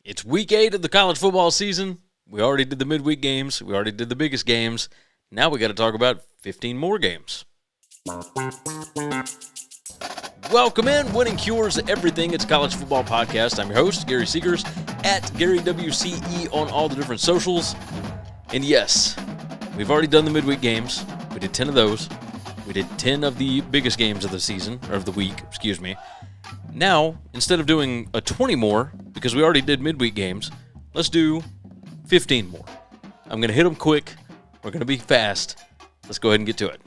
It's week 8 of the college football season. We already did the midweek games. We already did the biggest games. Now we got to talk about 15 more games. Welcome in. Winning Cures Everything. It's a college football podcast. I'm your host, Gary Seegers, at GaryWCE on all the different socials. And yes, we've already done the midweek games. We did 10 of those. We did 10 of the biggest games of the season, or of the week, excuse me. Now, instead of doing a 20 more, because we already did midweek games, let's do 15 more. I'm going to hit them quick. We're going to be fast. Let's go ahead and get to it.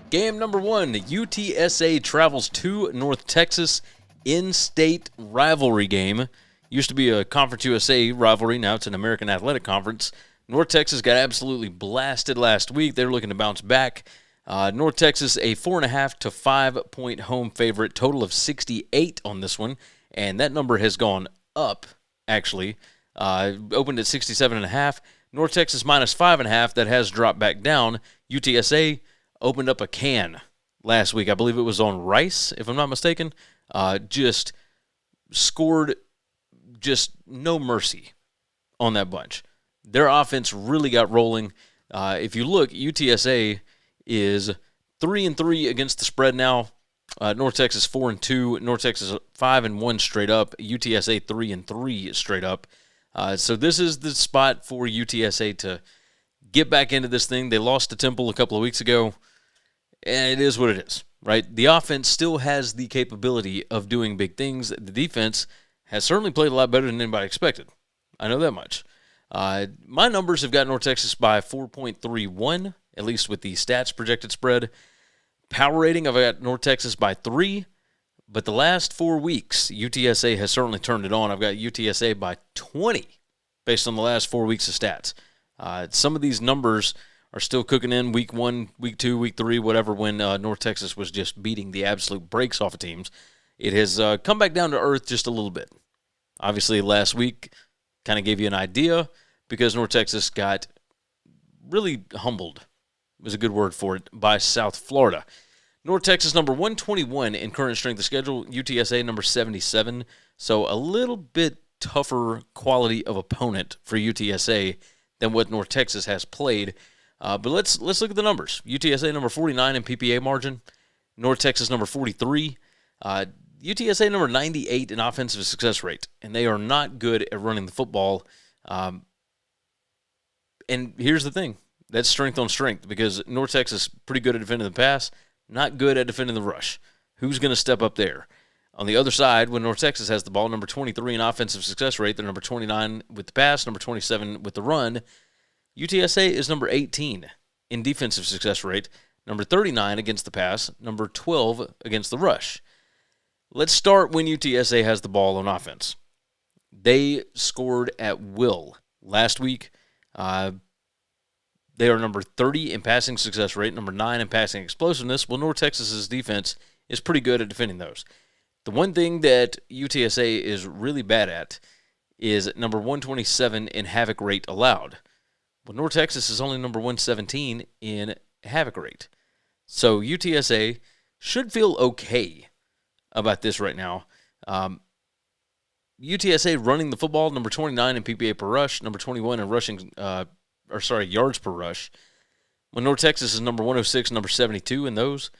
Game number 1, UTSA travels to North Texas, in-state rivalry game. Used to be a Conference USA rivalry. Now it's an American Athletic Conference. North Texas got absolutely blasted last week. They're looking to bounce back. North Texas, a 4.5 to 5 point home favorite, total of 68 on this one, and that number has gone up, actually. Opened at 67.5. North Texas minus 5.5, that has dropped back down. UTSA opened up a can last week. I believe it was on Rice, if I'm not mistaken. Just scored just no mercy on that bunch. Their offense really got rolling. If you look, UTSA is 3-3 against the spread now. North Texas 4-2. North Texas 5-1 straight up. UTSA 3-3 straight up. So this is the spot for UTSA to get back into this thing. They lost to Temple a couple of weeks ago, and it is what it is, right? The offense still has the capability of doing big things. The defense has certainly played a lot better than anybody expected. I know that much. My numbers have got North Texas by 4.31, at least with the stats projected spread. Power rating, I've got North Texas by 3. But the last 4 weeks, UTSA has certainly turned it on. I've got UTSA by 20 based on the last 4 weeks of stats. Some of these numbers are still cooking in week 1, week 2, week 3, whatever, when North Texas was just beating the absolute brakes off of teams. It has come back down to earth just a little bit. Obviously, last week kind of gave you an idea because North Texas got really humbled, was a good word for it, by South Florida. North Texas number 121 in current strength of schedule, UTSA number 77. So a little bit tougher quality of opponent for UTSA than what North Texas has played. But let's look at the numbers. UTSA number 49 in PPA margin. North Texas number 43. UTSA number 98 in offensive success rate. And they are not good at running the football. And here's the thing. That's strength on strength because North Texas is pretty good at defending the pass, not good at defending the rush. Who's going to step up there? On the other side, when North Texas has the ball, number 23 in offensive success rate, they're number 29 with the pass, number 27 with the run. UTSA is number 18 in defensive success rate, number 39 against the pass, number 12 against the rush. Let's start when UTSA has the ball on offense. They scored at will last week. They are number 30 in passing success rate, number 9 in passing explosiveness. Well, North Texas's defense is pretty good at defending those. The one thing that UTSA is really bad at is number 127 in havoc rate allowed. Well, North Texas is only number 117 in havoc rate. So UTSA should feel okay about this right now. UTSA running the football, number 29 in PPA per rush, number 21 in rushing yards per rush. When North Texas is number 106, number 72 in those.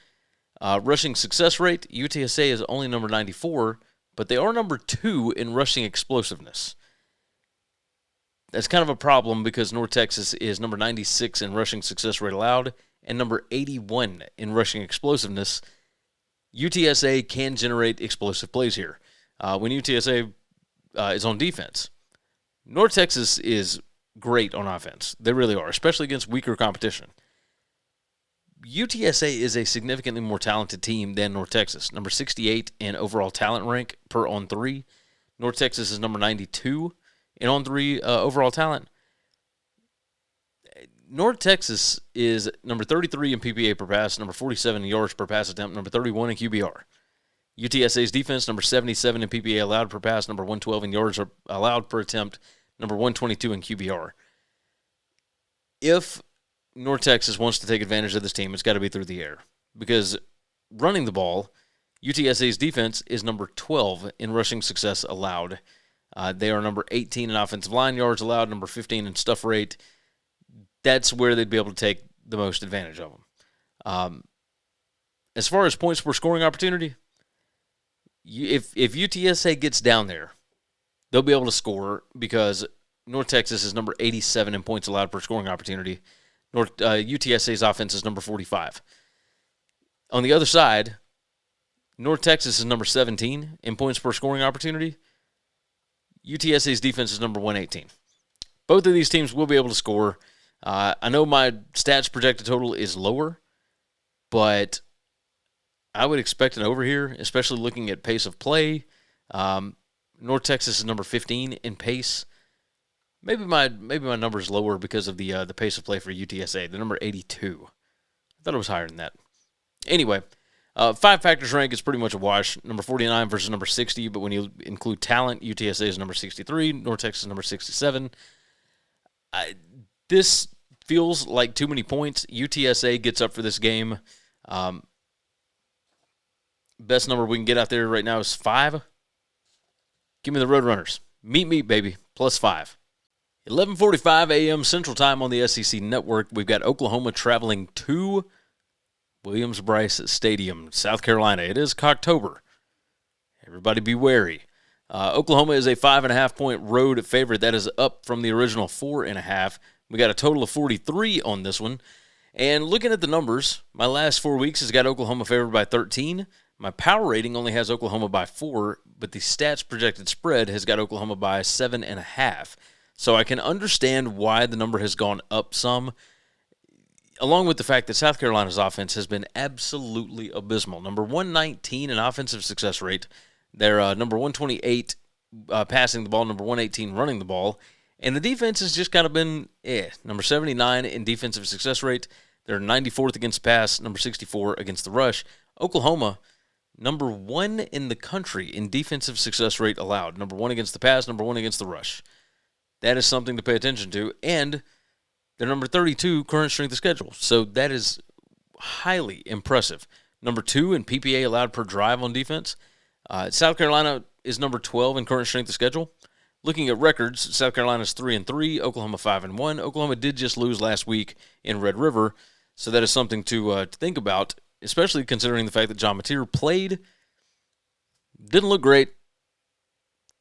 Rushing success rate, UTSA is only number 94, but they are number 2 in rushing explosiveness. That's kind of a problem because North Texas is number 96 in rushing success rate allowed and number 81 in rushing explosiveness. UTSA can generate explosive plays here. When UTSA is on defense, North Texas is great on offense. They really are, especially against weaker competition. UTSA is a significantly more talented team than North Texas. Number 68 in overall talent rank per on 3. North Texas is number 92 in on 3 overall talent. North Texas is number 33 in PPA per pass, number 47 in yards per pass attempt, number 31 in QBR. UTSA's defense, number 77 in PPA allowed per pass, number 112 in yards allowed per attempt, number 122 in QBR. If North Texas wants to take advantage of this team, it's got to be through the air. Because running the ball, UTSA's defense is number 12 in rushing success allowed. They are number 18 in offensive line yards allowed, number 15 in stuff rate. That's where they'd be able to take the most advantage of them. As far as points per scoring opportunity, if UTSA gets down there, they'll be able to score because North Texas is number 87 in points allowed per scoring opportunity. UTSA's offense is number 45. On the other side, North Texas is number 17 in points per scoring opportunity. UTSA's defense is number 118. Both of these teams will be able to score. I know my stats projected total is lower, but I would expect an over here, especially looking at pace of play. North Texas is number 15 in pace. Maybe my number is lower because of the pace of play for UTSA. The number 82. I thought it was higher than that. Anyway, five factors rank is pretty much a wash. Number 49 versus number 60, but when you include talent, UTSA is number 63, North Texas is number 67. This feels like too many points. UTSA gets up for this game. Best number we can get out there right now is 5. Give me the Roadrunners. Meet, baby. +5. 11:45 a.m. Central Time on the SEC Network. We've got Oklahoma traveling to Williams-Brice Stadium, South Carolina. It is Coctober. Everybody be wary. Oklahoma is a 5.5-point road favorite. That is up from the original 4.5. We got a total of 43 on this one. And looking at the numbers, my last 4 weeks has got Oklahoma favored by 13. My power rating only has Oklahoma by 4, but the stats projected spread has got Oklahoma by 7.5. So I can understand why the number has gone up some, along with the fact that South Carolina's offense has been absolutely abysmal. Number 119 in offensive success rate. They're number 128 passing the ball, number 118 running the ball. And the defense has just kind of been Number 79 in defensive success rate. They're 94th against the pass, number 64 against the rush. Oklahoma, number 1 in the country in defensive success rate allowed. Number 1 against the pass, number 1 against the rush. That is something to pay attention to. And they're number 32 current strength of schedule. So that is highly impressive. Number 2 in PPA allowed per drive on defense. South Carolina is number 12 in current strength of schedule. Looking at records, South Carolina's 3-3, Oklahoma 5-1. Oklahoma did just lose last week in Red River, so that is something to think about, especially considering the fact that John Mateer played, didn't look great,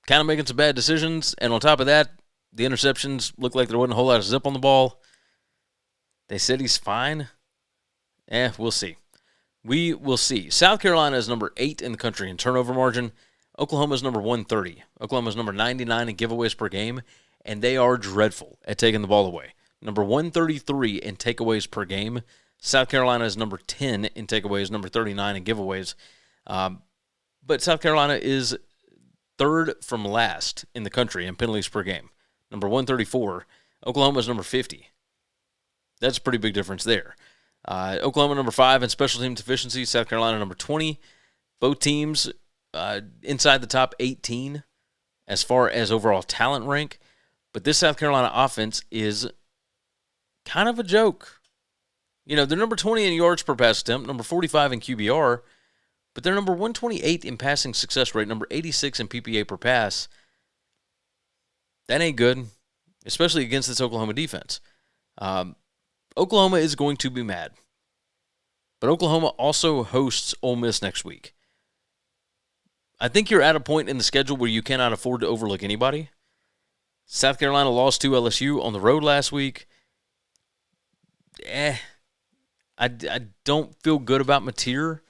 kind of making some bad decisions, and on top of that, the interceptions looked like there wasn't a whole lot of zip on the ball. They said he's fine. We'll see. We will see. South Carolina is number 8 in the country in turnover margin. Oklahoma is number 130. Oklahoma is number 99 in giveaways per game, and they are dreadful at taking the ball away. Number 133 in takeaways per game. South Carolina is number 10 in takeaways, number 39 in giveaways. But South Carolina is third from last in the country in penalties per game. Number 134. Oklahoma is number 50. That's a pretty big difference there. Oklahoma number 5 in special teams efficiency. South Carolina number 20. Both teams inside the top 18 as far as overall talent rank. But this South Carolina offense is kind of a joke. They're number 20 in yards per pass attempt, number 45 in QBR, but they're number 128 in passing success rate, number 86 in PPA per pass. That ain't good, especially against this Oklahoma defense. Oklahoma is going to be mad. But Oklahoma also hosts Ole Miss next week. I think you're at a point in the schedule where you cannot afford to overlook anybody. South Carolina lost to LSU on the road last week. I don't feel good about Mateer.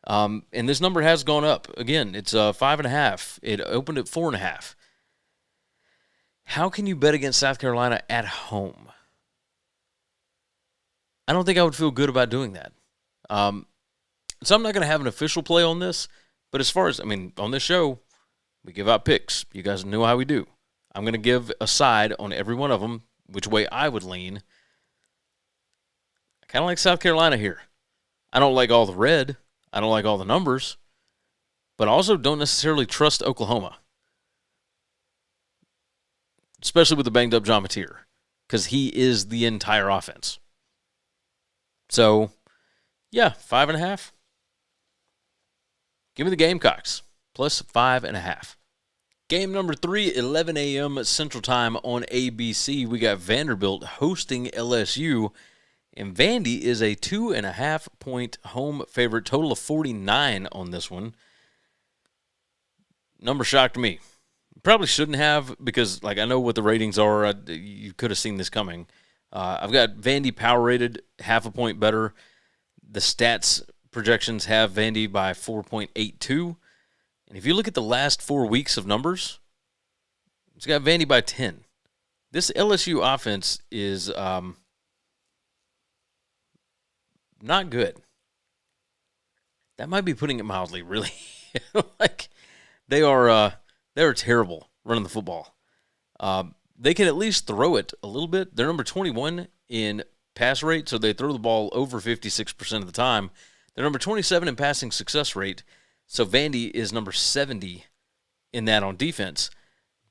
And this number has gone up. Again, it's 5.5. It opened at 4.5. How can you bet against South Carolina at home? I don't think I would feel good about doing that. So I'm not going to have an official play on this. But as far as, on this show, we give out picks. You guys know how we do. I'm going to give a side on every one of them, which way I would lean. I kind of like South Carolina here. I don't like all the red. I don't like all the numbers. But I also don't necessarily trust Oklahoma. Especially with the banged-up John Mateer. Because he is the entire offense. So, 5.5. Give me the Gamecocks, plus 5.5. Game number 3, 11 a.m. Central Time on ABC. We got Vanderbilt hosting LSU, and Vandy is a 2.5-point home favorite, total of 49 on this one. Number shocked me. Probably shouldn't have because, I know what the ratings are. You could have seen this coming. I've got Vandy power rated half a point better. The stats projections have Vandy by 4.82. And if you look at the last 4 weeks of numbers, it's got Vandy by 10. This LSU offense is not good. That might be putting it mildly, really. They're terrible running the football. They can at least throw it a little bit. They're number 21 in pass rate, so they throw the ball over 56% of the time. They're number 27 in passing success rate, so Vandy is number 70 in that on defense.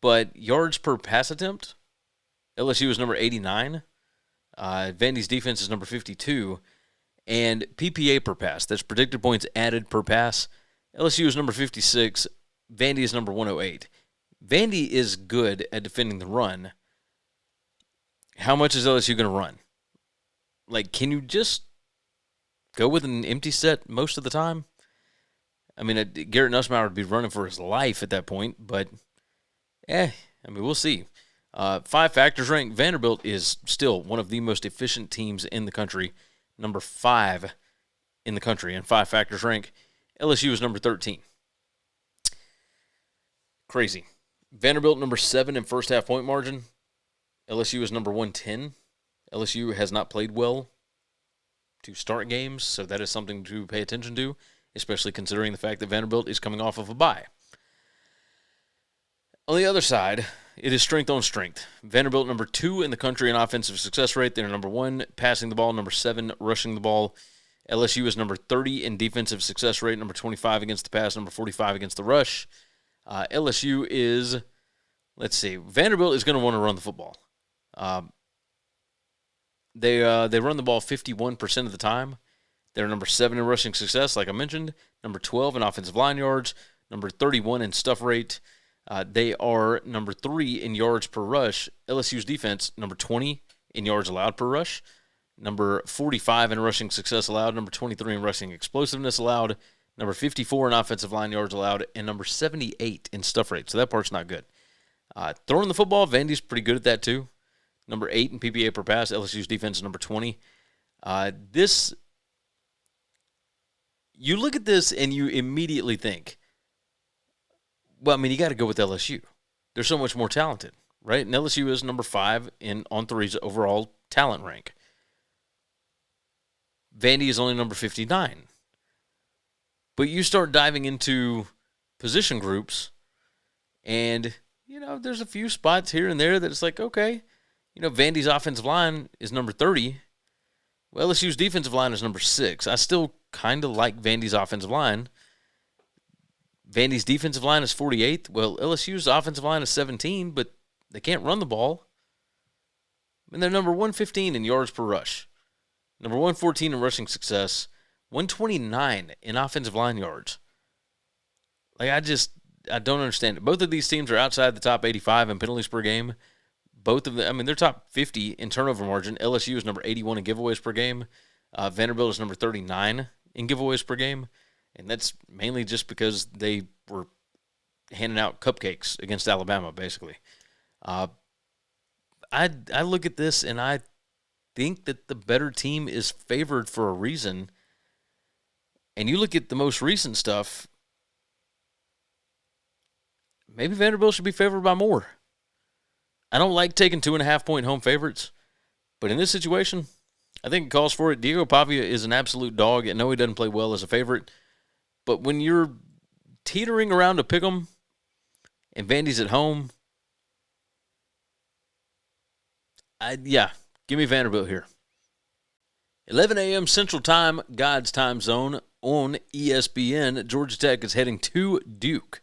But yards per pass attempt, LSU is number 89. Vandy's defense is number 52. And PPA per pass, that's predicted points added per pass, LSU is number 56. Vandy is number 108. Vandy is good at defending the run. How much is LSU going to run? Can you just go with an empty set most of the time? I mean, Garrett Nussmeier would be running for his life at that point, but, we'll see. 5 factors rank. Vanderbilt is still one of the most efficient teams in the country, number 5 in the country, and 5 factors rank. LSU is number 13. Crazy. Vanderbilt number 7 in first half point margin. LSU is number 110. LSU has not played well to start games, so that is something to pay attention to, especially considering the fact that Vanderbilt is coming off of a bye. On the other side, it is strength on strength. Vanderbilt number 2 in the country in offensive success rate. They're number 1 passing the ball, number 7 rushing the ball. LSU is number 30 in defensive success rate, number 25 against the pass, number 45 against the rush. LSU is, Vanderbilt is going to want to run the football. They run the ball 51% of the time. They're number 7 in rushing success, like I mentioned, number 12 in offensive line yards, number 31 in stuff rate. They are number 3 in yards per rush. LSU's defense, number 20 in yards allowed per rush, number 45 in rushing success allowed, number 23 in rushing explosiveness allowed, number 54 in offensive line yards allowed, and number 78 in stuff rate. So that part's not good. Throwing the football, Vandy's pretty good at that too. Number 8 in PPA per pass. LSU's defense is number 20. You look at this and you immediately think, you got to go with LSU. They're so much more talented, right? And LSU is number 5 in On3's overall talent rank. Vandy is only number 59. But you start diving into position groups, and, there's a few spots here and there that it's okay. Vandy's offensive line is number 30. Well, LSU's defensive line is number 6. I still kind of like Vandy's offensive line. Vandy's defensive line is 48th. Well, LSU's offensive line is 17, but they can't run the ball. And they're number 115 in yards per rush. Number 114 in rushing success. 129 in offensive line yards. I don't understand it. Both of these teams are outside the top 85 in penalties per game. Both of them, they're top 50 in turnover margin. LSU is number 81 in giveaways per game. Vanderbilt is number 39 in giveaways per game. And that's mainly just because they were handing out cupcakes against Alabama, basically. I look at this and I think that the better team is favored for a reason. And you look at the most recent stuff, maybe Vanderbilt should be favored by more. I don't like taking 2.5-point home favorites, but in this situation, I think it calls for it. Diego Pavia is an absolute dog. I know he doesn't play well as a favorite, but when you're teetering around to pick 'em and Vandy's at home, give me Vanderbilt here. 11 a.m. Central Time, God's time zone on ESPN. Georgia Tech is heading to Duke.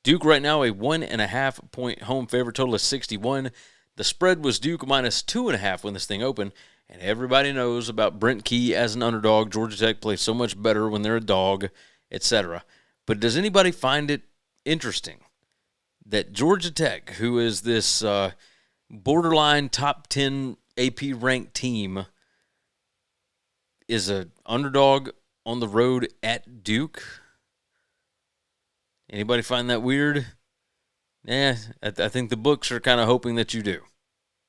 Duke right now a 1.5-point home favorite, total of 61. The spread was Duke minus 2.5 when this thing opened, and everybody knows about Brent Key as an underdog. Georgia Tech plays so much better when they're a dog, etc. But does anybody find it interesting that Georgia Tech, who is this borderline top 10 AP ranked team, is an underdog on the road at Duke. Anybody find that weird? I think the books are kind of hoping that you do.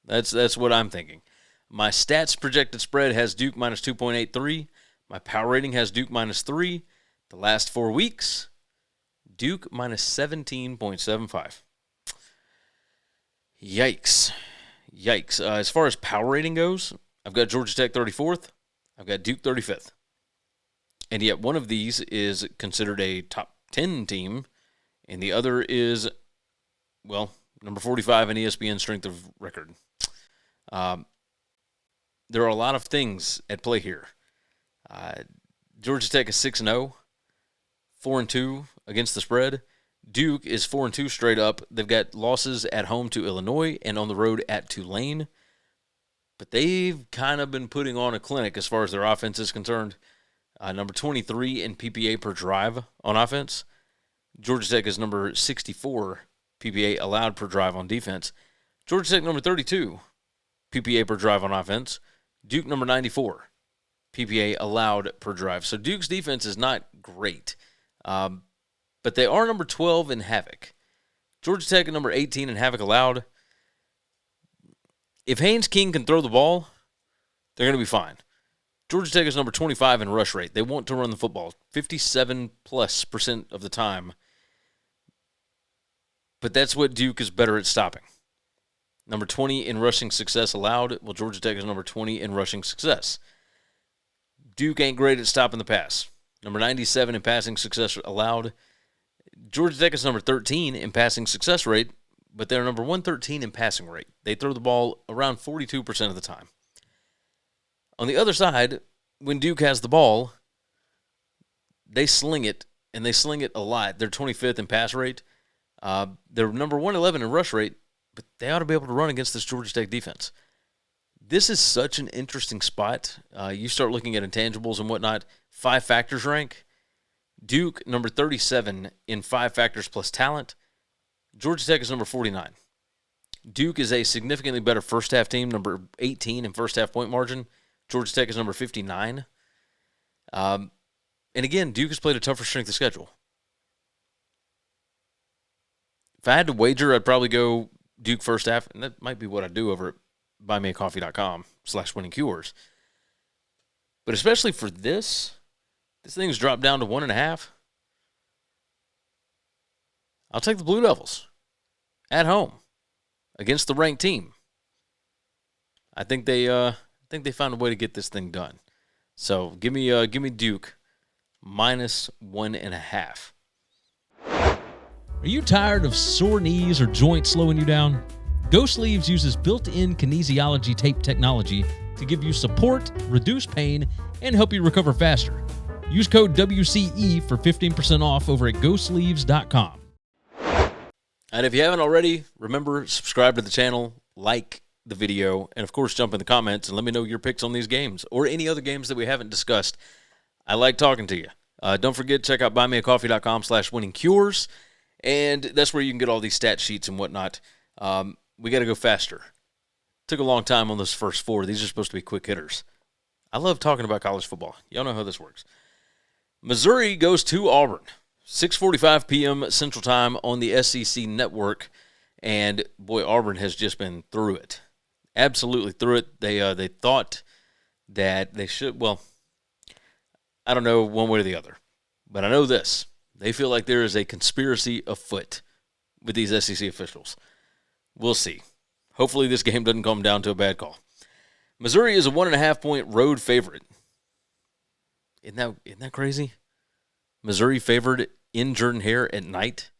That's what I'm thinking. My stats projected spread has Duke minus 2.83. My power rating has Duke minus 3. The last 4 weeks, Duke minus 17.75. Yikes. As far as power rating goes, I've got Georgia Tech 34th. I've got Duke 35th. And yet one of these is considered a top 10 team, and the other is, well, number 45 in ESPN strength of record. There are a lot of things at play here. Georgia Tech is 6-0, 4-2 against the spread. Duke is 4-2 straight up. They've got losses at home to Illinois and on the road at Tulane. But they've kind of been putting on a clinic as far as their offense is concerned. Number 23 in PPA per drive on offense. Georgia Tech is number 64 PPA allowed per drive on defense. Georgia Tech number 32 PPA per drive on offense. Duke number 94 PPA allowed per drive. So Duke's defense is not great, but they are number 12 in havoc. Georgia Tech is number 18 in havoc allowed. If Haynes King can throw the ball, they're going to be fine. Georgia Tech is number 25 in rush rate. They want to run the football 57+% of the time. But that's what Duke is better at stopping. Number 20 in rushing success allowed. Well, Georgia Tech is number 20 in rushing success. Duke ain't great at stopping the pass. Number 97 in passing success allowed. Georgia Tech is number 13 in passing success rate, but they're number 113 in passing rate. They throw the ball around 42% of the time. On the other side, when Duke has the ball, they sling it, and they sling it a lot. They're 25th in pass rate. They're number 111 in rush rate, but they ought to be able to run against this Georgia Tech defense. This is such an interesting spot. You start looking at intangibles and whatnot. 5 factors rank. Duke, number 37 in 5 factors plus talent. Georgia Tech is number 49. Duke is a significantly better first-half team, number 18 in first-half point margin. Georgia Tech is number 59. And again, Duke has played a tougher strength of schedule. If I had to wager, I'd probably go Duke first half, and that might be what I do over at buymeacoffee.com/winningcures. But especially for this thing's dropped down to 1.5. I'll take the Blue Devils at home against the ranked team. I think they found a way to get this thing done. So give me Duke minus 1.5. Are you tired of sore knees or joints slowing you down? Go Sleeves uses built-in kinesiology tape technology to give you support, reduce pain, and help you recover faster. Use code WCE for 15% off over at GoSleeves.com. And if you haven't already, remember, subscribe to the channel, like the video, and of course jump in the comments and let me know your picks on these games or any other games that we haven't discussed. I like talking to you. Don't forget, check out buymeacoffee.com/winningcures, and that's where you can get all these stat sheets and whatnot. We got to go faster. Took a long time on those first 4. These are supposed to be quick hitters. I love talking about college football. Y'all know how this works. Missouri goes to Auburn. 6:45 p.m. Central Time on the SEC Network, and boy, Auburn has just been through it. Absolutely through it. They thought that they should, well, I don't know one way or the other, but I know this. They feel like there is a conspiracy afoot with these SEC officials. We'll see. Hopefully this game doesn't come down to a bad call. Missouri is a 1.5-point road favorite. Isn't that crazy? Missouri favored in Jordan-Hare at night.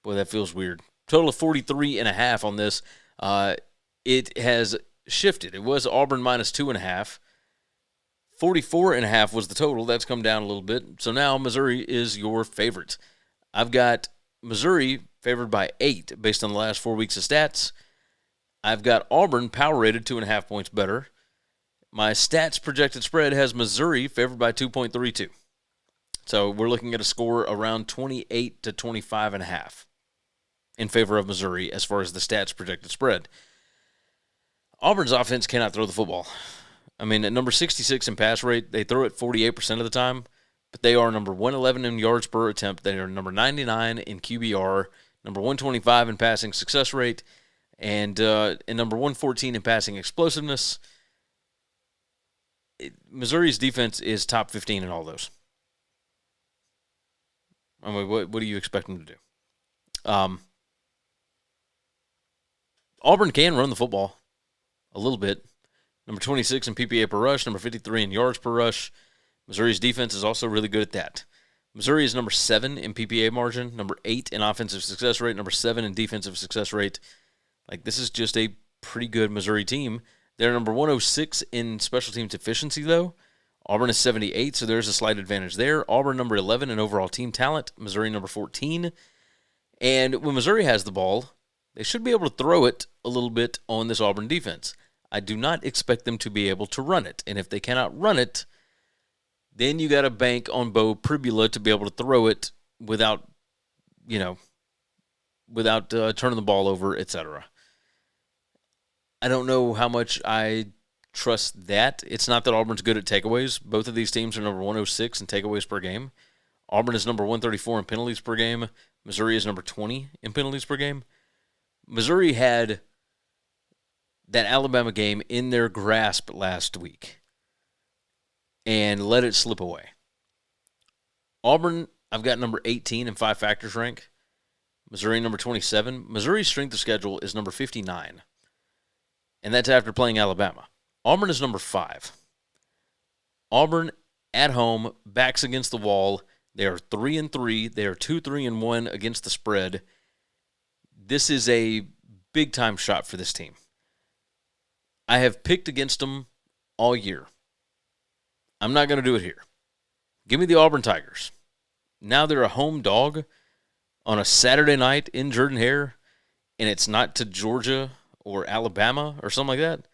Boy, that feels weird. Total of 43.5 on this. It has shifted. It was Auburn minus 2.5. 44.5 was the total. That's come down a little bit. So now Missouri is your favorite. I've got Missouri favored by 8 based on the last 4 weeks of stats. I've got Auburn power rated 2.5 points better. My stats projected spread has Missouri favored by 2.32. So we're looking at a score around 28 to 25.5. in favor of Missouri as far as the stats projected spread. Auburn's offense cannot throw the football. I mean, at number 66 in pass rate, they throw it 48% of the time, but they are number 111 in yards per attempt. They are number 99 in QBR, number 125 in passing success rate, and number 114 in passing explosiveness. Missouri's defense is top 15 in all those. I mean, what do you expect them to do? Auburn can run the football a little bit. Number 26 in PPA per rush, number 53 in yards per rush. Missouri's defense is also really good at that. Missouri is number 7 in PPA margin, number 8 in offensive success rate, number 7 in defensive success rate. Like, this is just a pretty good Missouri team. They're number 106 in special teams efficiency, though. Auburn is 78, so there's a slight advantage there. Auburn number 11 in overall team talent. Missouri number 14. And when Missouri has the ball, they should be able to throw it a little bit on this Auburn defense. I do not expect them to be able to run it. And if they cannot run it, then you got to bank on Bo Pribula to be able to throw it without turning the ball over, etc. I don't know how much I trust that. It's not that Auburn's good at takeaways. Both of these teams are number 106 in takeaways per game. Auburn is number 134 in penalties per game. Missouri is number 20 in penalties per game. Missouri had that Alabama game in their grasp last week and let it slip away. Auburn, I've got number 18 in 5 factors rank. Missouri, number 27. Missouri's strength of schedule is number 59, and that's after playing Alabama. Auburn is number 5. Auburn at home, backs against the wall. They are 3-3. They are 2-3-1 against the spread. This is a big-time shot for this team. I have picked against them all year. I'm not going to do it here. Give me the Auburn Tigers. Now they're a home dog on a Saturday night in Jordan-Hare, and it's not to Georgia or Alabama or something like that.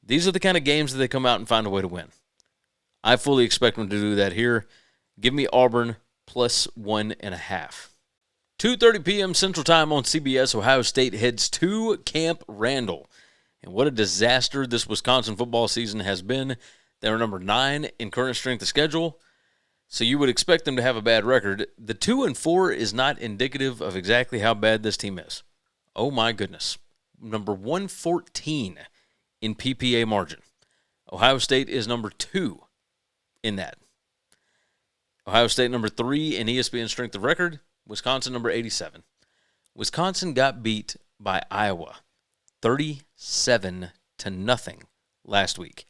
These are the kind of games that they come out and find a way to win. I fully expect them to do that here. Give me Auburn plus 1.5. 2:30 p.m. Central Time on CBS. Ohio State heads to Camp Randall. And what a disaster this Wisconsin football season has been. They are number 9 in current strength of schedule, so you would expect them to have a bad record. The 2-4 is not indicative of exactly how bad this team is. Oh my goodness. Number 114 in PPA margin. Ohio State is number 2 in that. Ohio State number 3 in ESPN strength of record. Wisconsin number 87. Wisconsin got beat by Iowa 37-0 last week.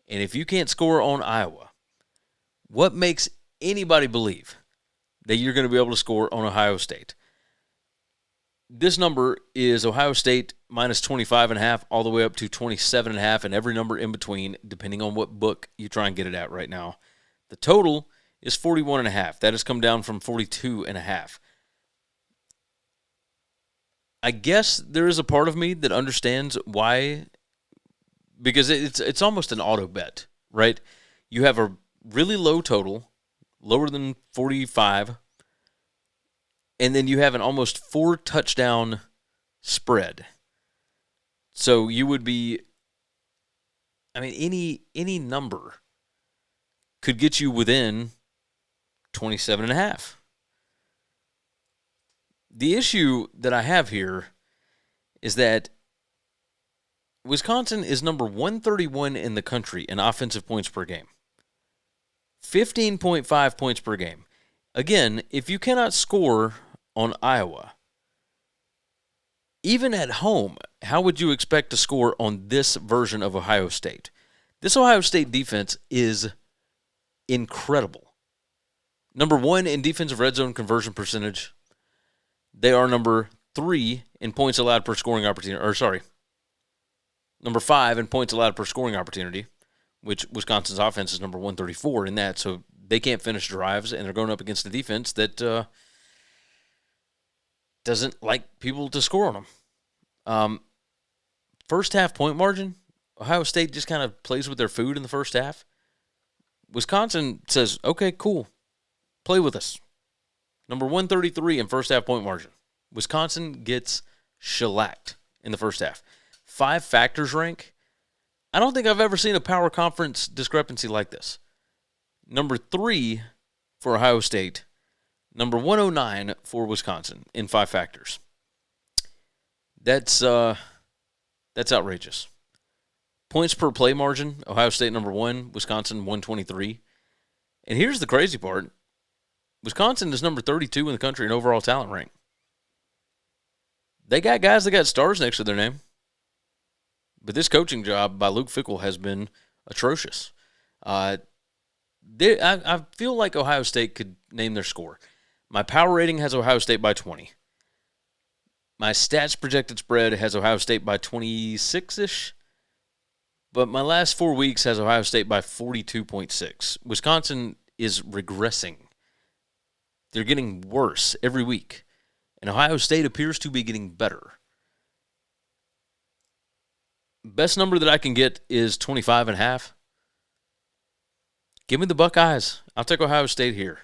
And if you can't score on Iowa, what makes anybody believe that you're going to be able to score on Ohio State? This number is Ohio State minus 25.5 all the way up to 27.5 and every number in between, depending on what book you try and get it at right now. The total is 41.5. That has come down from 42.5. I guess there is a part of me that understands why, because it's almost an auto bet, right? You have a really low total, lower than 45, and then you have an almost 4 touchdown spread. So you would be, I mean, any number could get you within 27.5. The issue that I have here is that Wisconsin is number 131 in the country in offensive points per game. 15.5 points per game. Again, if you cannot score on Iowa, even at home, how would you expect to score on this version of Ohio State? This Ohio State defense is incredible. Number 1 in defensive red zone conversion percentage. They are number 3 in points allowed per scoring opportunity. Number 5 in points allowed per scoring opportunity, which Wisconsin's offense is number 134 in that. So they can't finish drives, and they're going up against a defense that doesn't like people to score on them. First half point margin, Ohio State just kind of plays with their food in the first half. Wisconsin says, okay, cool, play with us. Number 133 in first half point margin. Wisconsin gets shellacked in the first half. 5 factors rank. I don't think I've ever seen a power conference discrepancy like this. Number 3 for Ohio State. Number 109 for Wisconsin in 5 factors. That's outrageous. Points per play margin, Ohio State number 1, Wisconsin 123. And here's the crazy part. Wisconsin is number 32 in the country in overall talent rank. They got guys that got stars next to their name. But this coaching job by Luke Fickell has been atrocious. I feel like Ohio State could name their score. My power rating has Ohio State by 20. My stats projected spread has Ohio State by 26-ish. But my last 4 weeks has Ohio State by 42.6. Wisconsin is regressing. They're getting worse every week. And Ohio State appears to be getting better. Best number that I can get is 25.5. Give me the Buckeyes. I'll take Ohio State here.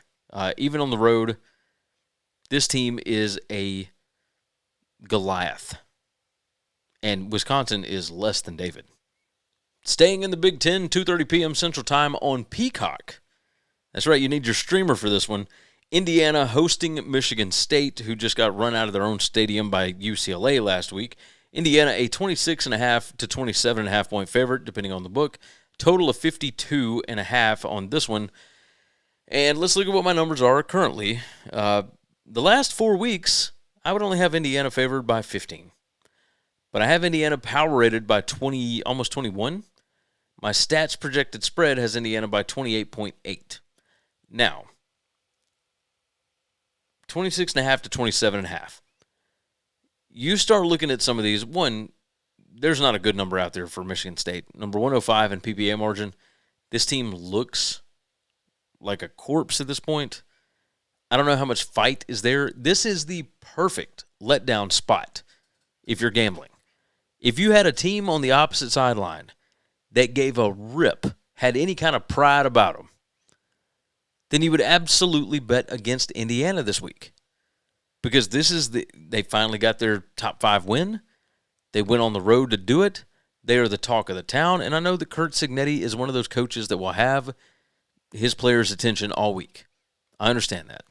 Even on the road, this team is a Goliath. And Wisconsin is less than David. Staying in the Big Ten, 2:30 p.m. Central Time on Peacock. That's right, you need your streamer for this one. Indiana hosting Michigan State, who just got run out of their own stadium by UCLA last week. Indiana, a 26.5 to 27.5 point favorite, depending on the book. Total of 52.5 on this one. And let's look at what my numbers are currently. The last 4 weeks, I would only have Indiana favored by 15. But I have Indiana power rated by 20, almost 21. My stats projected spread has Indiana by 28.8. Now, 26.5 to 27.5. You start looking at some of these. One, there's not a good number out there for Michigan State. Number 105 in PPA margin. This team looks like a corpse at this point. I don't know how much fight is there. This is the perfect letdown spot if you're gambling. If you had a team on the opposite sideline that gave a rip, had any kind of pride about them, then you would absolutely bet against Indiana this week. Because they finally got their top 5 win. They went on the road to do it. They are the talk of the town. And I know that Curt Cignetti is one of those coaches that will have his players' attention all week. I understand that.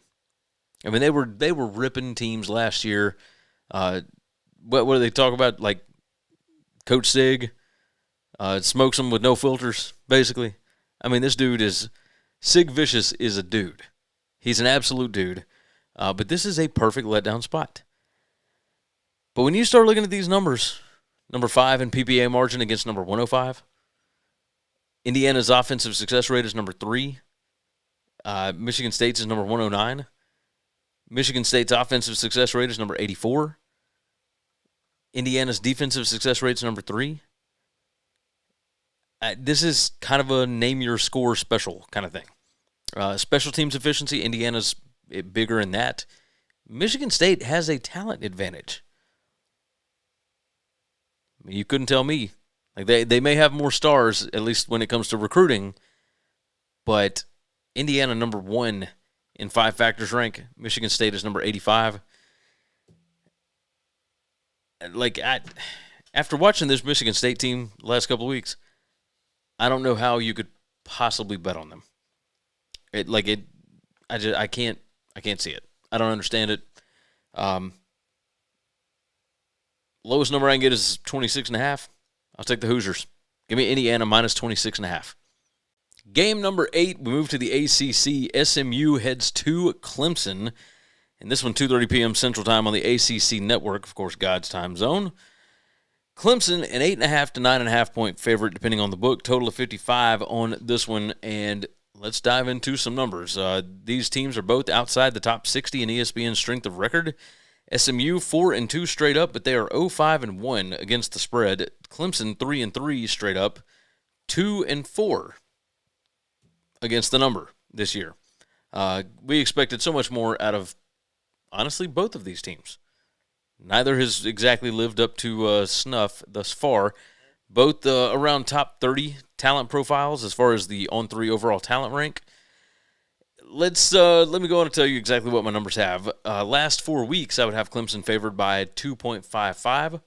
I mean, they were ripping teams last year. What do they talk about? Like Coach Sig smokes them with no filters, basically. I mean, this dude is Sig Vicious is a dude. He's an absolute dude. But this is a perfect letdown spot. But when you start looking at these numbers, number 5 in PPA margin against number 105, Indiana's offensive success rate is number 3. Michigan State's is number 109. Michigan State's offensive success rate is number 84. Indiana's defensive success rate is number 3. This is kind of a name-your-score special kind of thing. Special teams efficiency, Indiana's bigger in that. Michigan State has a talent advantage. I mean, you couldn't tell me. Like they may have more stars, at least when it comes to recruiting, but Indiana number 1 in 5 factors rank. Michigan State is number 85. After watching this Michigan State team the last couple of weeks, I don't know how you could possibly bet on them. I can't see it. I don't understand it. Lowest number I can get is 26.5. I'll take the Hoosiers. Give me Indiana minus 26.5. Game number 8, we move to the ACC. SMU heads to Clemson. And this one, 2:30 p.m. Central Time on the ACC Network, of course, God's time zone. Clemson, an 8.5 to 9.5 point favorite, depending on the book. Total of 55 on this one. And let's dive into some numbers. These teams are both outside the top 60 in ESPN's strength of record. SMU 4-2 straight up, but they are 0-5-1 against the spread. Clemson 3-3 straight up, 2-4 against the number this year. We expected so much more out of, honestly, both of these teams. Neither has exactly lived up to snuff thus far. Both around top 30 talent profiles as far as the on-3 overall talent rank. Let me go on and tell you exactly what my numbers have. Last 4 weeks, I would have Clemson favored by 2.55.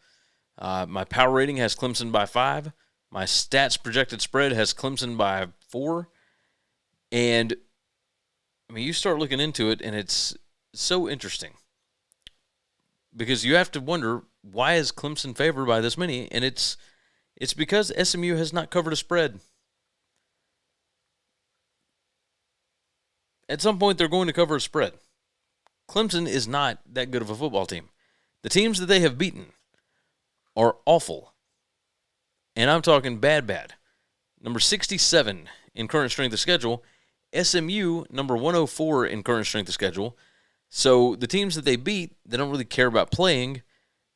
My power rating has Clemson by 5. My stats projected spread has Clemson by 4. And, I mean, you start looking into it, and it's so interesting. Because you have to wonder, why is Clemson favored by this many? And it's because SMU has not covered a spread. At some point, they're going to cover a spread. Clemson is not that good of a football team. The teams that they have beaten are awful. And I'm talking bad. Number 67 in current strength of schedule. SMU, number 104 in current strength of schedule. So the teams that they beat, they don't really care about playing.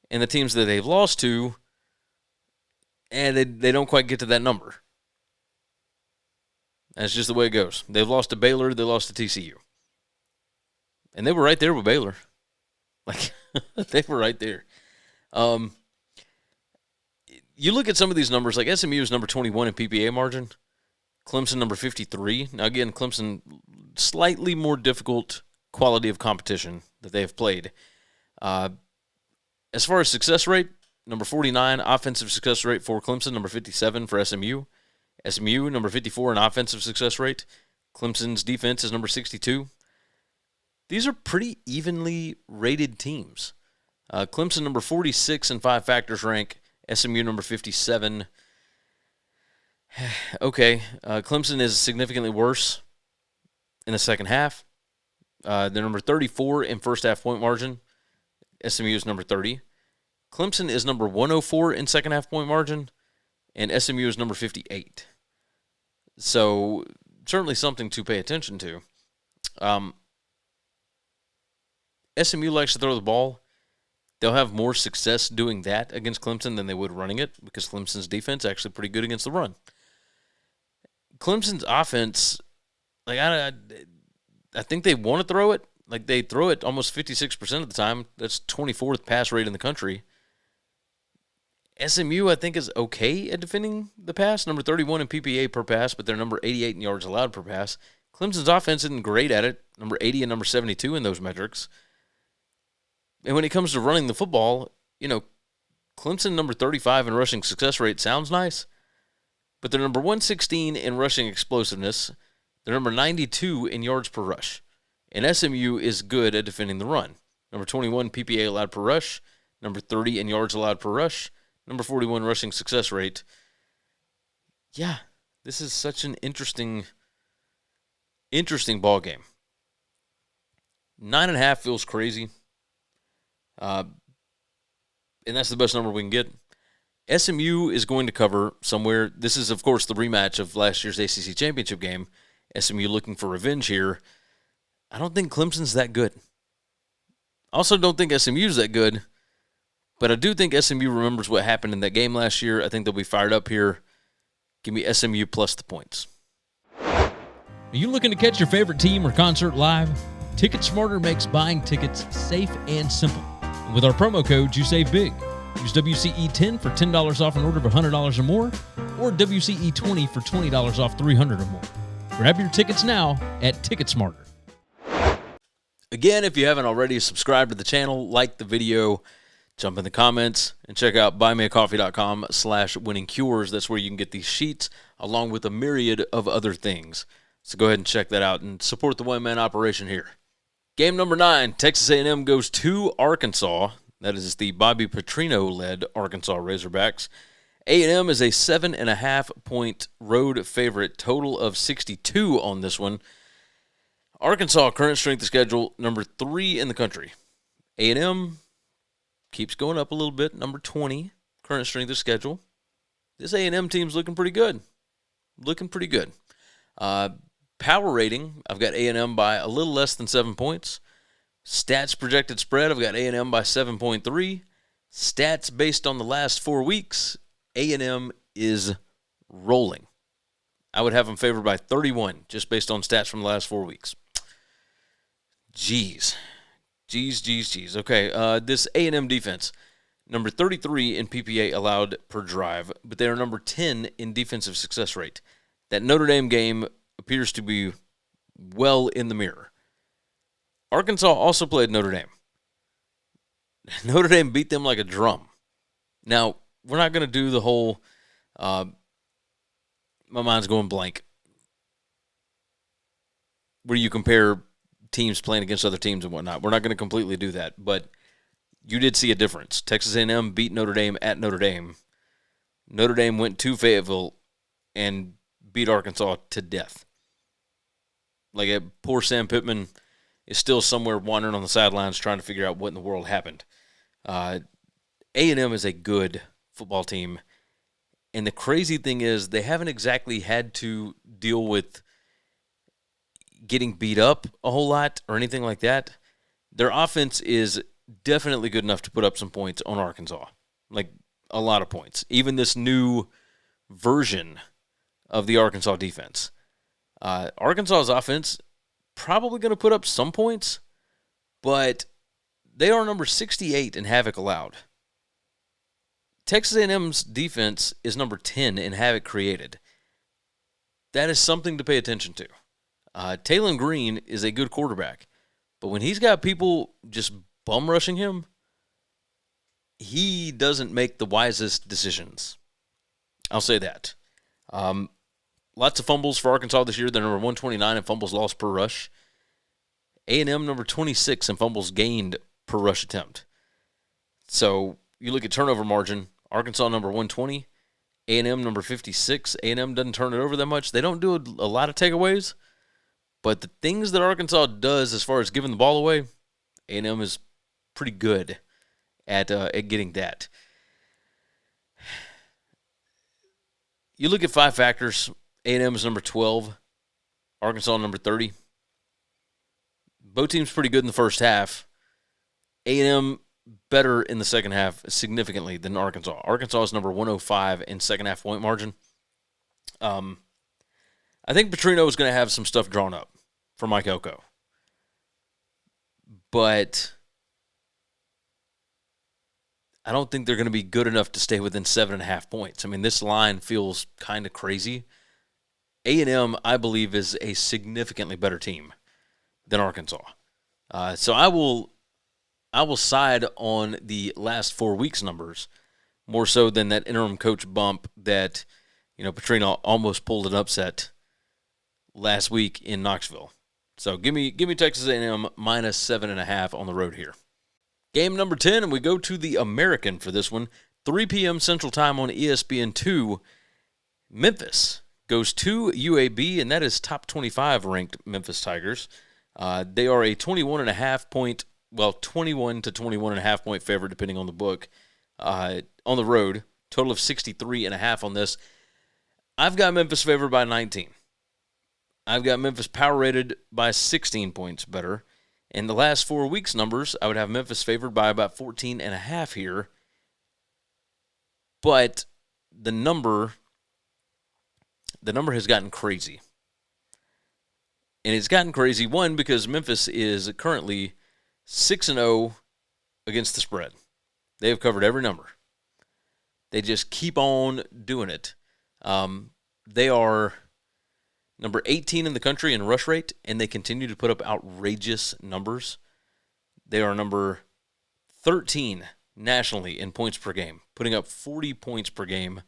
And the teams that they've lost to, and they don't quite get to that number. That's just the way it goes. They've lost to Baylor. They lost to TCU. And they were right there with Baylor. Like, they were right there. You look at some of these numbers, like SMU is number 21 in PPA margin. Clemson number 53. Now, again, Clemson, slightly more difficult quality of competition that they have played. As far as success rate, number 49 offensive success rate for Clemson, number 57 for SMU. SMU, number 54 in offensive success rate. Clemson's defense is number 62. These are pretty evenly rated teams. Clemson, number 46 in 5 factors rank. SMU, number 57. Okay, Clemson is significantly worse in the second half. They're number 34 in first half point margin. SMU is number 30. Clemson is number 104 in second half point margin, and SMU is number 58. So, certainly something to pay attention to. SMU likes to throw the ball. They'll have more success doing that against Clemson than they would running it, because Clemson's defense is actually pretty good against the run. Clemson's offense, like I think they want to throw it. Like, they throw it almost 56% of the time. That's 24th pass rate in the country. SMU, I think, is okay at defending the pass. Number 31 in PPA per pass, but they're number 88 in yards allowed per pass. Clemson's offense isn't great at it. Number 80 and number 72 in those metrics. And when it comes to running the football, Clemson number 35 in rushing success rate sounds nice, but they're number 116 in rushing explosiveness. They're number 92 in yards per rush. And SMU is good at defending the run. Number 21 PPA allowed per rush. Number 30 in yards allowed per rush. Number 41 rushing success rate. Yeah, this is such an interesting ball game. 9.5 feels crazy. And that's the best number we can get. SMU is going to cover somewhere. This is, of course, the rematch of last year's ACC championship game. SMU looking for revenge here. I don't think Clemson's that good. I also don't think SMU's that good. But I do think SMU remembers what happened in that game last year. I think they'll be fired up here. Give me SMU plus the points. Are you looking to catch your favorite team or concert live? TicketSmarter makes buying tickets safe and simple. And with our promo code, you save big. Use WCE10 for $10 off an order of $100 or more, or WCE20 for $20 off $300 or more. Grab your tickets now at TicketSmarter. Again, if you haven't already, subscribe to the channel, like the video, jump in the comments, and check out buymeacoffee.com/winningcures. That's where you can get these sheets, along with a myriad of other things. So go ahead and check that out and support the one-man operation here. Game number 9, Texas A&M goes to Arkansas. That is the Bobby Petrino-led Arkansas Razorbacks. A&M is a 7.5-point road favorite, total of 62 on this one. Arkansas, current strength of schedule, number 3 in the country. A&M keeps going up a little bit, number 20, current strength of schedule. This A&M team's looking pretty good. Power rating, I've got A&M by a little less than 7 points. Stats projected spread, I've got A&M by 7.3. Stats based on the last 4 weeks, A&M is rolling. I would have them favored by 31, just based on stats from the last 4 weeks. Jeez. Okay, this A&M defense, number 33 in PPA allowed per drive, but they are number 10 in defensive success rate. That Notre Dame game appears to be well in the mirror. Arkansas also played Notre Dame. Notre Dame beat them like a drum. Now, we're not going to do the whole, my mind's going blank, where you compare teams playing against other teams and whatnot. We're not going to completely do that, but you did see a difference. Texas A&M beat Notre Dame at Notre Dame. Notre Dame went to Fayetteville and beat Arkansas to death. Like, poor Sam Pittman is still somewhere wandering on the sidelines trying to figure out what in the world happened. A&M is a good football team, and the crazy thing is they haven't exactly had to deal with getting beat up a whole lot or anything like that. Their offense is definitely good enough to put up some points on Arkansas, like a lot of points. Even this new version of the Arkansas defense. Arkansas's offense probably going to put up some points, but they are number 68 in havoc allowed. Texas A&M's defense is number 10 in havoc created. That is something to pay attention to. Taylon Green is a good quarterback, but when he's got people just bum rushing him, he doesn't make the wisest decisions. I'll say that. Lots of fumbles for Arkansas this year. They're number 129 in fumbles lost per rush. A&M number 26 in fumbles gained per rush attempt. So you look at turnover margin, Arkansas number 120, A&M number 56. A&M doesn't turn it over that much. They don't do a lot of takeaways, but the things that Arkansas does as far as giving the ball away, A&M is pretty good at getting that. You look at 5 factors. A&M is number 12. Arkansas number 30. Both teams pretty good in the first half. A&M better in the second half significantly than Arkansas. Arkansas is number 105 in second half point margin. I think Petrino is going to have some stuff drawn up for Mike Elko. But I don't think they're going to be good enough to stay within 7.5 points. I mean, this line feels kind of crazy. A&M, I believe, is a significantly better team than Arkansas. So I will side on the last 4 weeks numbers more so than that interim coach bump that, Petrino almost pulled an upset last week in Knoxville. So give me Texas A&M minus 7.5 on the road here. Game number 10, and we go to the American for this one. 3 p.m. Central Time on ESPN2. Memphis goes to UAB, and that is top 25 ranked Memphis Tigers. They are a 21 to 21.5 point favorite, depending on the book, on the road. Total of 63.5 on this. I've got Memphis favored by 19. I've got Memphis power rated by 16 points better. In the last 4 weeks' numbers, I would have Memphis favored by about 14.5 here. But the number has gotten crazy. And it's gotten crazy, one, because Memphis is currently 6-0 against the spread. They have covered every number. They just keep on doing it. They are number 18 in the country in rush rate, and they continue to put up outrageous numbers. They are number 13 nationally in points per game, putting up 40 points per game.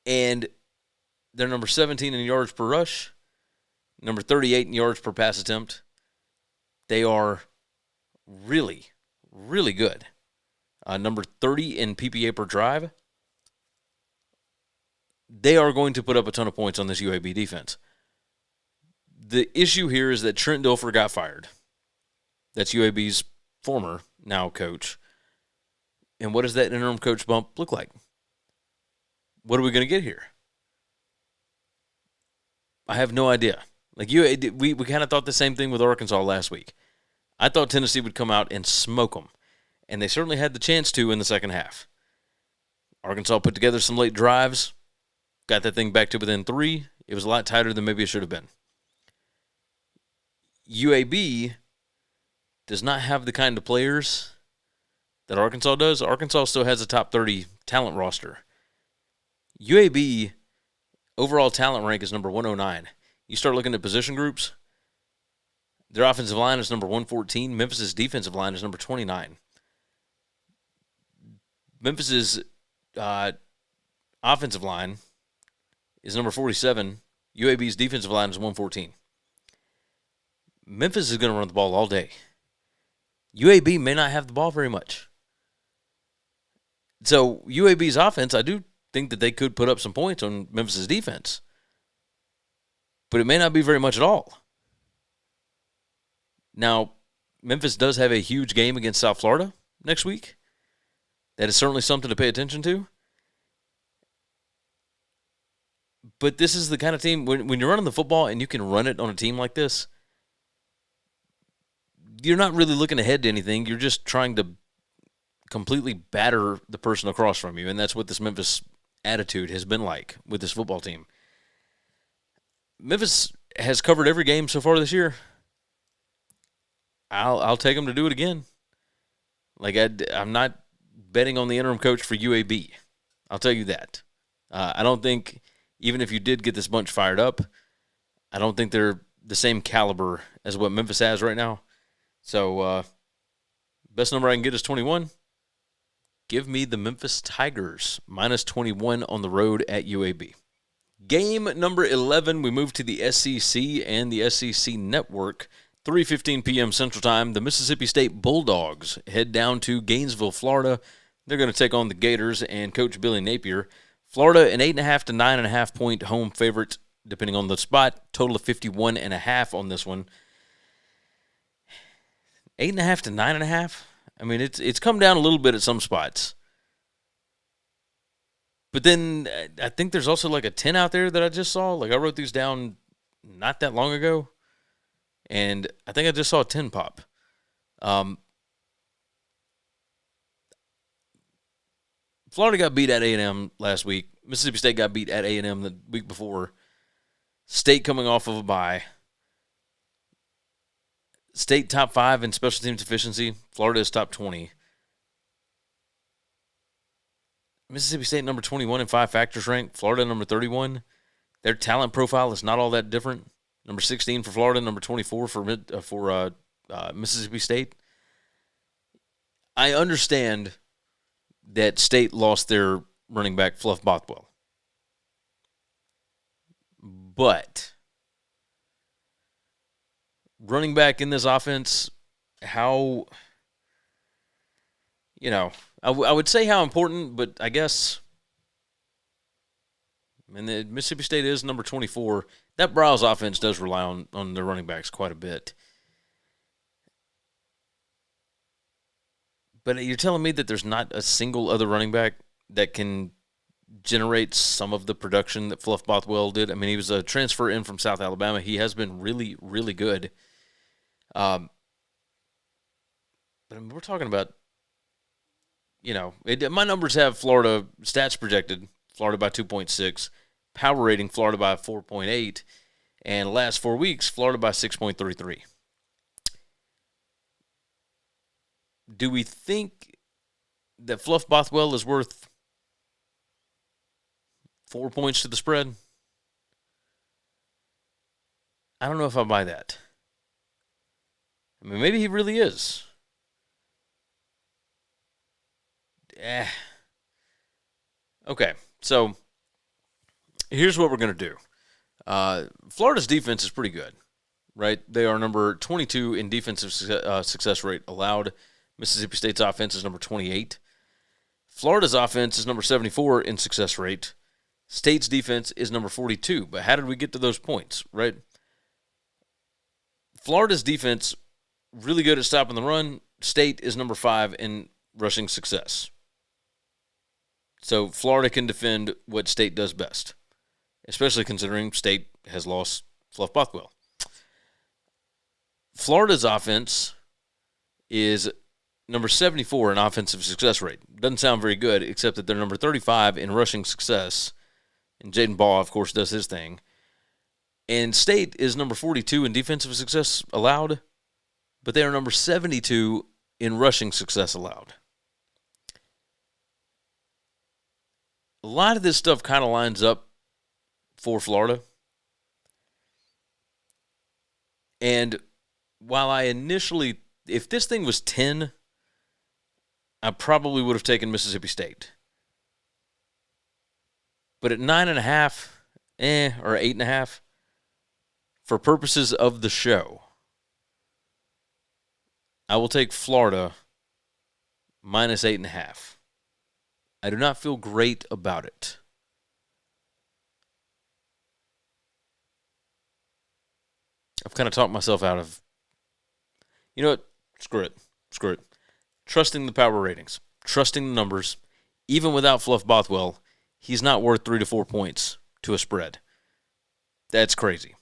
And they're number 17 in yards per rush, number 38 in yards per pass attempt. They are really, really good. Number 30 in PPA per drive. They are going to put up a ton of points on this UAB defense. The issue here is that Trent Dilfer got fired. That's UAB's former, now coach. And what does that interim coach bump look like? What are we going to get here? I have no idea. Like we kind of thought the same thing with Arkansas last week. I thought Tennessee would come out and smoke them, and they certainly had the chance to in the second half. Arkansas put together some late drives, got that thing back to within 3. It was a lot tighter than maybe it should have been. UAB does not have the kind of players that Arkansas does. Arkansas still has a top 30 talent roster. UAB overall talent rank is number 109. you start looking at position groups, their offensive line is number 114. Memphis' defensive line is number 29. Memphis' offensive line is number 47. UAB's defensive line is 114. Memphis is going to run the ball all day. UAB may not have the ball very much. So UAB's offense, I do think that they could put up some points on Memphis' defense. But it may not be very much at all. Now, Memphis does have a huge game against South Florida next week. That is certainly something to pay attention to. But this is the kind of team, when you're running the football and you can run it on a team like this, you're not really looking ahead to anything. You're just trying to completely batter the person across from you, and that's what this Memphis attitude has been like with this football team. Memphis has covered every game so far this year. I'll take them to do it again. Like, I'm not betting on the interim coach for UAB. I'll tell you that. I don't think, even if you did get this bunch fired up, I don't think they're the same caliber as what Memphis has right now. So, best number I can get is 21. Give me the Memphis Tigers, minus 21 on the road at UAB. Game number 11, we move to the SEC and the SEC Network. 3:15 p.m. Central Time, the Mississippi State Bulldogs head down to Gainesville, Florida. They're going to take on the Gators and Coach Billy Napier. Florida, an 8.5 to 9.5 point home favorite, depending on the spot. Total of 51.5 on this one. 8.5 to 9.5. I mean, it's come down a little bit at some spots. But then I think there's also like a 10 out there that I just saw. Like, I wrote these down not that long ago. And I think I just saw a 10 pop. Florida got beat at A&M last week. Mississippi State got beat at A&M the week before. State coming off of a bye. State top 5 in special teams efficiency. Florida is top 20. Mississippi State number 21 in 5 factors rank. Florida number 31. Their talent profile is not all that different. Number 16 for Florida, number 24 for Mississippi State. I understand that State lost their running back, Fluff Bothwell. But running back in this offense, how, I would say how important, but I guess, and the Mississippi State is number 24. That Browse offense does rely on their running backs quite a bit. But you're telling me that there's not a single other running back that can generate some of the production that Fluff Bothwell did? I mean, he was a transfer in from South Alabama. He has been really, really good. But I mean, we're talking about, my numbers have Florida stats projected, Florida by 2.6. Power rating, Florida by 4.8. And last 4 weeks, Florida by 6.33. Do we think that Fluff Bothwell is worth 4 points to the spread? I don't know if I buy that. I mean, maybe he really is. Okay, so here's what we're going to do. Florida's defense is pretty good, right? They are number 22 in defensive success rate allowed. Mississippi State's offense is number 28. Florida's offense is number 74 in success rate. State's defense is number 42. But how did we get to those points, right? Florida's defense, really good at stopping the run. State is number 5 in rushing success. So Florida can defend what State does best, especially considering State has lost Fluff Bothwell. Florida's offense is number 74 in offensive success rate. Doesn't sound very good, except that they're number 35 in rushing success. And Jaden Baugh, of course, does his thing. And State is number 42 in defensive success allowed, but they are number 72 in rushing success allowed. A lot of this stuff kind of lines up for Florida. And while I initially, if this thing was 10, I probably would have taken Mississippi State. But at 9.5, or 8.5, for purposes of the show, I will take Florida minus 8.5. I do not feel great about it. I've kind of talked myself out of, you know what? Screw it. Trusting the power ratings, trusting the numbers, even without Fluff Bothwell, he's not worth 3 to 4 points to a spread. That's crazy.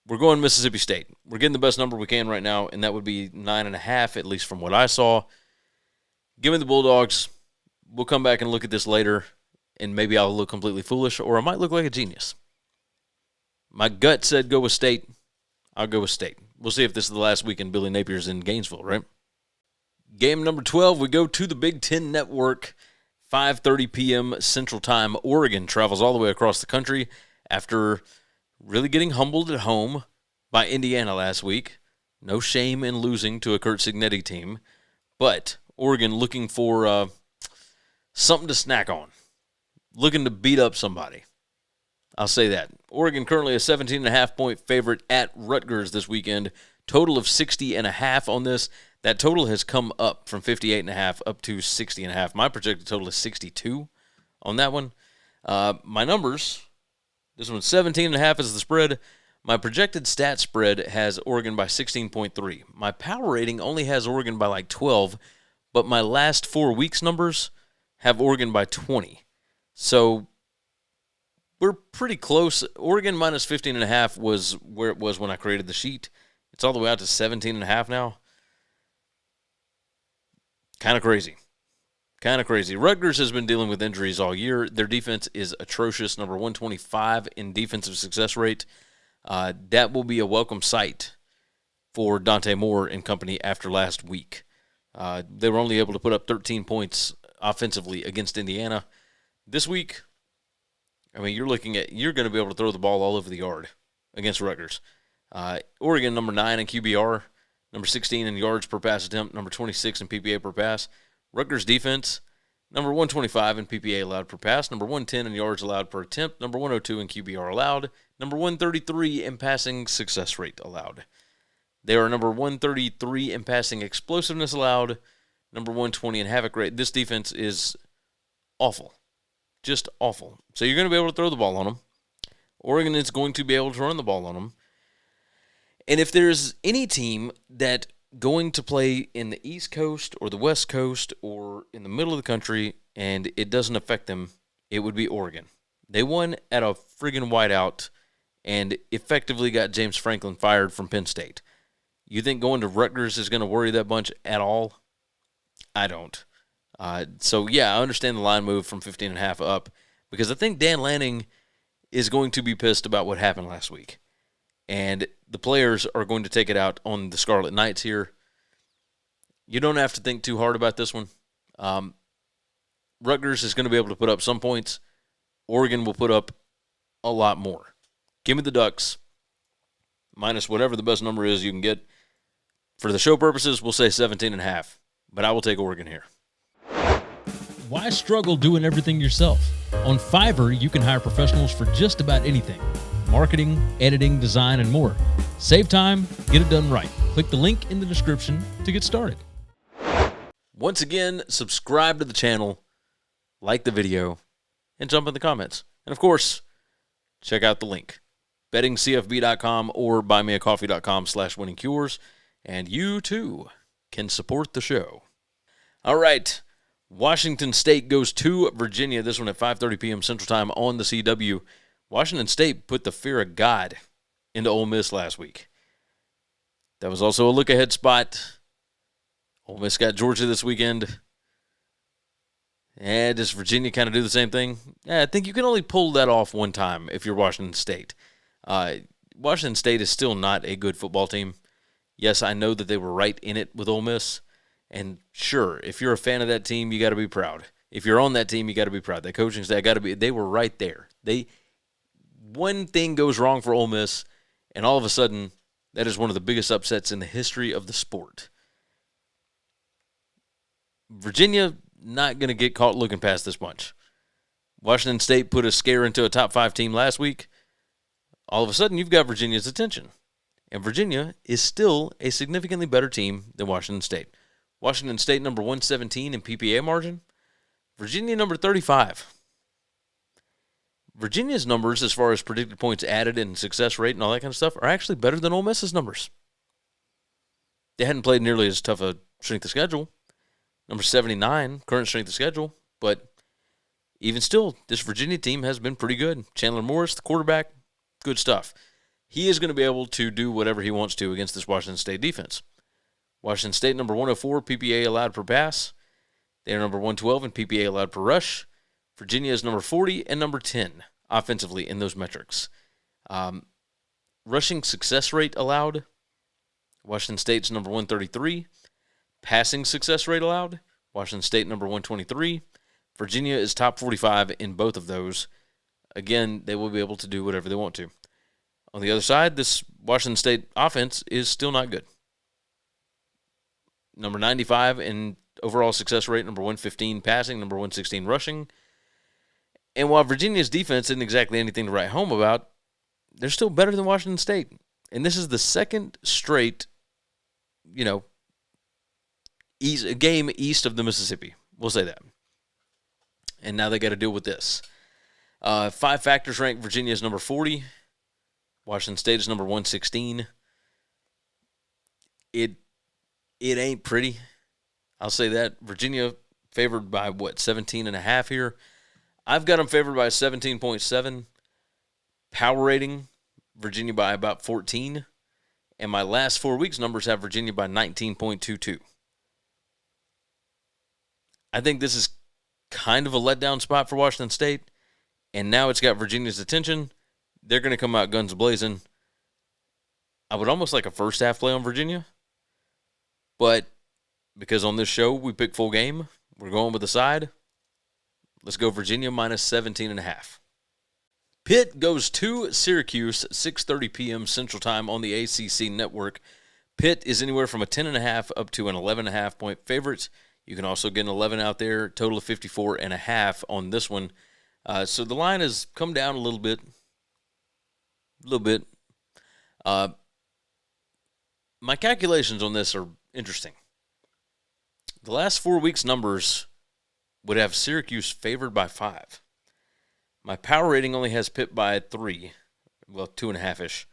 We're going Mississippi State. We're getting the best number we can right now, and that would be 9.5, at least from what I saw. Give me the Bulldogs. We'll come back and look at this later, and maybe I'll look completely foolish, or I might look like a genius. My gut said go with State. I'll go with State. We'll see if this is the last weekend Billy Napier's in Gainesville, right? Game number 12, we go to the Big Ten Network, 5:30 p.m. Central Time. Oregon travels all the way across the country after really getting humbled at home by Indiana last week. No shame in losing to a Kurt Cignetti team, but Oregon looking for something to snack on, looking to beat up somebody. I'll say that. Oregon currently a 17.5-point favorite at Rutgers this weekend. Total of 60.5 on this. That total has come up from 58.5 up to 60.5. My projected total is 62 on that one. My numbers, this one's 17.5 is the spread. My projected stat spread has Oregon by 16.3. My power rating only has Oregon by like 12, but my last 4 weeks numbers have Oregon by 20. So we're pretty close. Oregon minus 15.5 was where it was when I created the sheet. It's all the way out to 17.5 now. Kind of crazy. Rutgers has been dealing with injuries all year. Their defense is atrocious, number 125 in defensive success rate. That will be a welcome sight for Dante Moore and company after last week. They were only able to put up 13 points offensively against Indiana. This week, I mean, you're going to be able to throw the ball all over the yard against Rutgers. Oregon, number 9 in QBR, number 16 in yards per pass attempt, number 26 in PPA per pass. Rutgers defense, number 125 in PPA allowed per pass, number 110 in yards allowed per attempt, number 102 in QBR allowed, number 133 in passing success rate allowed. They are number 133 in passing explosiveness allowed, number 120 in havoc rate. This defense is awful, just awful. So you're going to be able to throw the ball on them. Oregon is going to be able to run the ball on them. And if there's any team that going to play in the East Coast or the West Coast or in the middle of the country and it doesn't affect them, it would be Oregon. They won at a friggin' whiteout and effectively got James Franklin fired from Penn State. You think going to Rutgers is going to worry that bunch at all? I don't. So, yeah, I understand the line move from 15.5 up because I think Dan Lanning is going to be pissed about what happened last week. And the players are going to take it out on the Scarlet Knights here. You don't have to think too hard about this one. Rutgers is going to be able to put up some points. Oregon will put up a lot more. Give me the Ducks, minus whatever the best number is you can get. For the show purposes, we'll say 17.5, but I will take Oregon here. Why struggle doing everything yourself? On Fiverr, you can hire professionals for just about anything. Marketing, editing, design, and more. Save time, get it done right. Click the link in the description to get started. Once again, subscribe to the channel, like the video, and jump in the comments. And of course, check out the link, bettingcfb.com or buymeacoffee.com/winningcures, and you too can support the show. All right, Washington State goes to Virginia. This one at 5:30 p.m. Central Time on the CW. Washington State put the fear of God into Ole Miss last week. That was also a look-ahead spot. Ole Miss got Georgia this weekend. And does Virginia kind of do the same thing? I think you can only pull that off one time if you're Washington State. Washington State is still not a good football team. Yes, I know that they were right in it with Ole Miss. And sure, if you're a fan of that team, you got to be proud. If you're on that team, you got to be proud. That coaching staff they were right there. One thing goes wrong for Ole Miss, and all of a sudden, That is one of the biggest upsets in the history of the sport. Virginia not going to get caught looking past this much. Washington State put a scare into a top 5 team last week. All of a sudden, you've got Virginia's attention. And Virginia is still a significantly better team than Washington State. Washington State number 117 in PPA margin. Virginia number 35. Virginia's numbers as far as predicted points added and success rate and all that kind of stuff are actually better than Ole Miss's numbers. They hadn't played nearly as tough a strength of schedule. Number 79, current strength of schedule. But even still, this Virginia team has been pretty good. Chandler Morris, the quarterback, good stuff. He is going to be able to do whatever he wants to against this Washington State defense. Washington State, number 104, PPA allowed per pass. They are number 112 in PPA allowed per rush. Virginia is number 40 and number 10 offensively in those metrics. Rushing success rate allowed, Washington State's number 133. Passing success rate allowed, Washington State number 123. Virginia is top 45 in both of those. Again, they will be able to do whatever they want to. On the other side, this Washington State offense is still not good. Number 95 in overall success rate, number 115 passing, number 116 rushing. And while Virginia's defense isn't exactly anything to write home about, they're still better than Washington State. And this is the second straight, game east of the Mississippi. We'll say that. And now they got to deal with this. 5 factors rank Virginia as number 40. Washington State is number 116. It ain't pretty. I'll say that. Virginia favored by, 17.5 here. I've got them favored by 17.7. Power rating, Virginia by about 14. And my last 4 weeks numbers have Virginia by 19.22. I think this is kind of a letdown spot for Washington State. And now it's got Virginia's attention. They're going to come out guns blazing. I would almost like a first half play on Virginia. But because on this show we pick full game, we're going with the side. Let's go Virginia minus 17.5. Pitt goes to Syracuse, 6:30 p.m. Central Time on the ACC Network. Pitt is anywhere from a 10.5 up to an 11.5 point favorite. You can also get an 11 out there, total of 54.5 on this one. So the line has come down a little bit. My calculations on this are interesting. The last 4 weeks' numbers would have Syracuse favored by 5. My power rating only has Pitt by 3, 2.5-ish.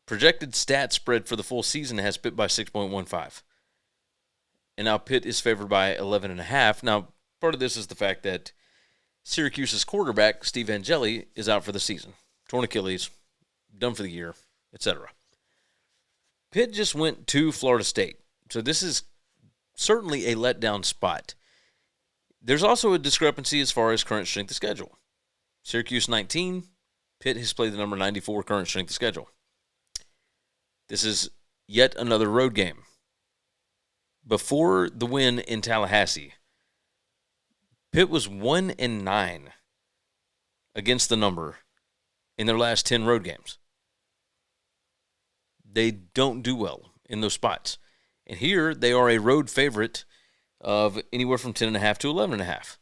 Projected stat spread for the full season has Pitt by 6.15. And now Pitt is favored by 11.5. Now, part of this is the fact that Syracuse's quarterback, Steve Angeli, is out for the season. Torn Achilles, done for the year, etc. Pitt just went to Florida State. So this is certainly a letdown spot. There's also a discrepancy as far as current strength of schedule. Syracuse 19, Pitt has played the number 94 current strength of schedule. This is yet another road game. Before the win in Tallahassee, Pitt was 1-9 against the number in their last 10 road games. They don't do well in those spots. And here they are a road favorite of anywhere from 10.5 to 11.5.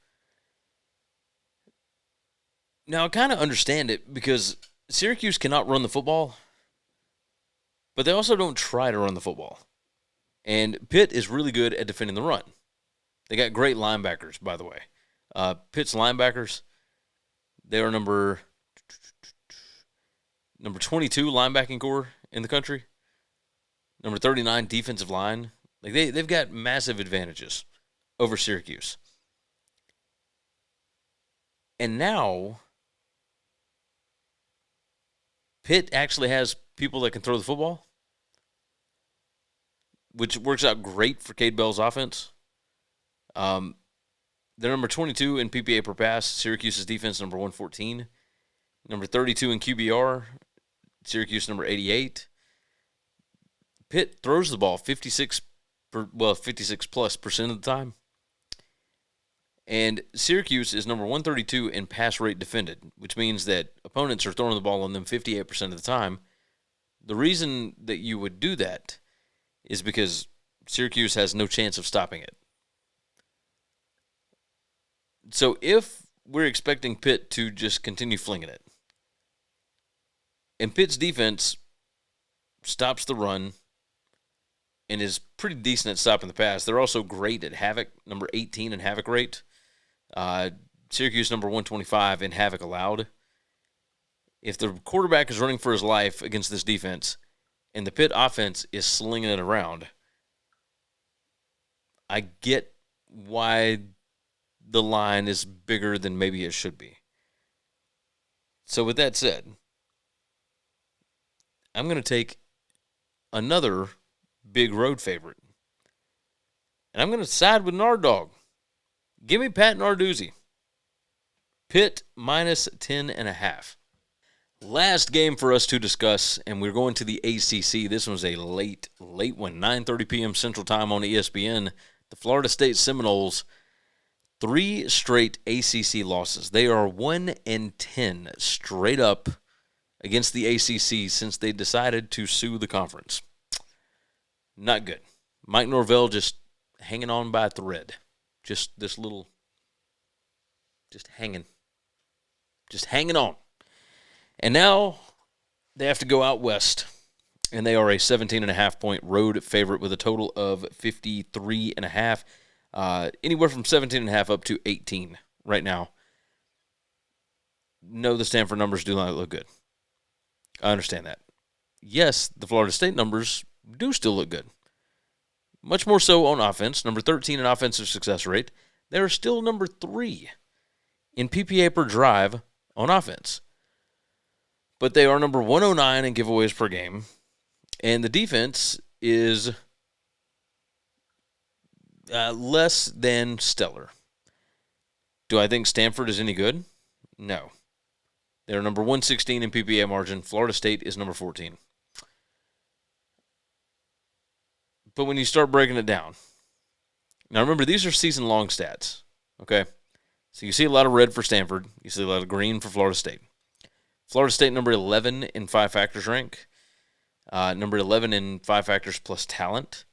Now, I kind of understand it because Syracuse cannot run the football, but they also don't try to run the football. And Pitt is really good at defending the run. They got great linebackers, by the way. Pitt's linebackers, they are number 22 linebacking core in the country. Number 39 defensive line. Like they've got massive advantages over Syracuse. And now Pitt actually has people that can throw the football, which works out great for Cade Bell's offense. They're number 22 in PPA per pass. Syracuse's defense number 114. Number 32 in QBR. Syracuse number 88. Pitt throws the ball 56 plus percent of the time. And Syracuse is number 132 in pass rate defended, which means that opponents are throwing the ball on them 58% of the time. The reason that you would do that is because Syracuse has no chance of stopping it. So if we're expecting Pitt to just continue flinging it, and Pitt's defense stops the run and is pretty decent at stopping the pass, they're also great at havoc, number 18 in havoc rate. Syracuse number 125 in havoc allowed. If the quarterback is running for his life against this defense and the Pitt offense is slinging it around, I get why the line is bigger than maybe it should be. So with that said, I'm going to take another big road favorite. And I'm going to side with Nardog. Give me Pat Narduzzi. Pitt minus 10.5. Last game for us to discuss, and we're going to the ACC. This was a late one, 9:30 p.m. Central Time on ESPN. The Florida State Seminoles, 3 straight ACC losses. They are 1-10 straight up against the ACC since they decided to sue the conference. Not good. Mike Norvell just hanging on by a thread. Just hanging on. And now they have to go out west, and they are a 17.5-point road favorite with a total of 53.5. Anywhere from 17.5 up to 18 right now. No, the Stanford numbers do not look good. I understand that. Yes, the Florida State numbers do still look good. Much more so on offense. Number 13 in offensive success rate. They are still number 3 in PPA per drive on offense. But they are number 109 in giveaways per game. And the defense is less than stellar. Do I think Stanford is any good? No. They're number 116 in PPA margin. Florida State is number 14. But when you start breaking it down, now remember, these are season-long stats, okay? So you see a lot of red for Stanford. You see a lot of green for Florida State. Florida State number 11 in 5 factors rank. Number 11 in 5 factors plus talent.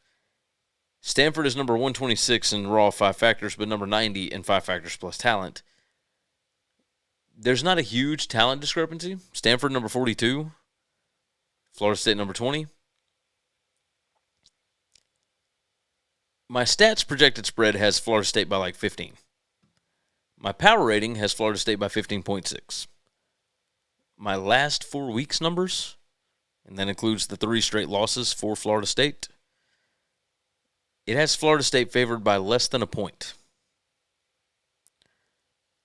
Stanford is number 126 in raw 5 factors, but number 90 in 5 factors plus talent. There's not a huge talent discrepancy. Stanford number 42. Florida State number 20. My stats projected spread has Florida State by like 15. My power rating has Florida State by 15.6. My last 4 weeks numbers, and that includes the 3 straight losses for Florida State, it has Florida State favored by less than a point.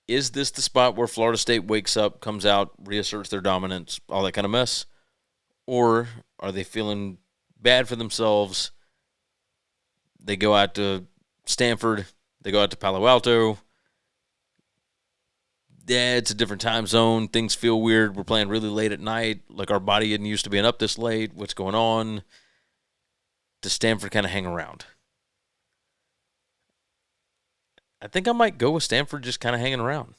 Is this the spot where Florida State wakes up, comes out, reasserts their dominance, all that kind of mess? Or are they feeling bad for themselves? They go out to Stanford. They go out to Palo Alto. Yeah, it's a different time zone. Things feel weird. We're playing really late at night. Like our body isn't used to being up this late. What's going on? Does Stanford kind of hang around? I think I might go with Stanford just kind of hanging around.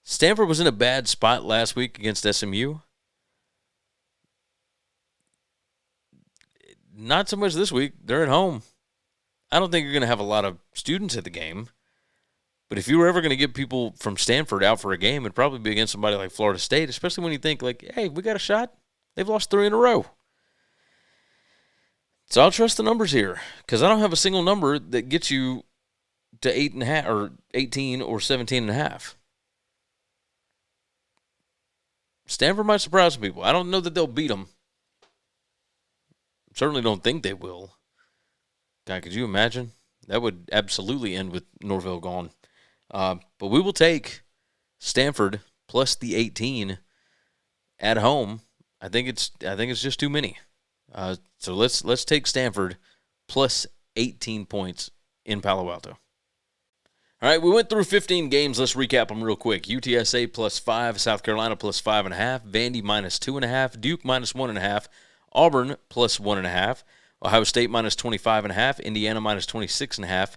Stanford was in a bad spot last week against SMU. Not so much this week. They're at home. I don't think you're going to have a lot of students at the game. But if you were ever going to get people from Stanford out for a game, it'd probably be against somebody like Florida State, especially when you think, like, hey, we got a shot. They've lost 3 in a row. So I'll trust the numbers here because I don't have a single number that gets you to 8.5 or 18 or 17.5. Stanford might surprise some people. I don't know that they'll beat them. Certainly don't think they will. God, could you imagine? That would absolutely end with Norvell gone. But we will take Stanford plus the 18 at home. I think it's just too many. So let's take Stanford plus 18 points in Palo Alto. All right, we went through 15 games. Let's recap them real quick. UTSA plus 5, South Carolina plus 5.5, Vandy minus 2.5, Duke minus 1.5, Auburn plus 1.5, Ohio State minus 25.5, Indiana minus 26.5,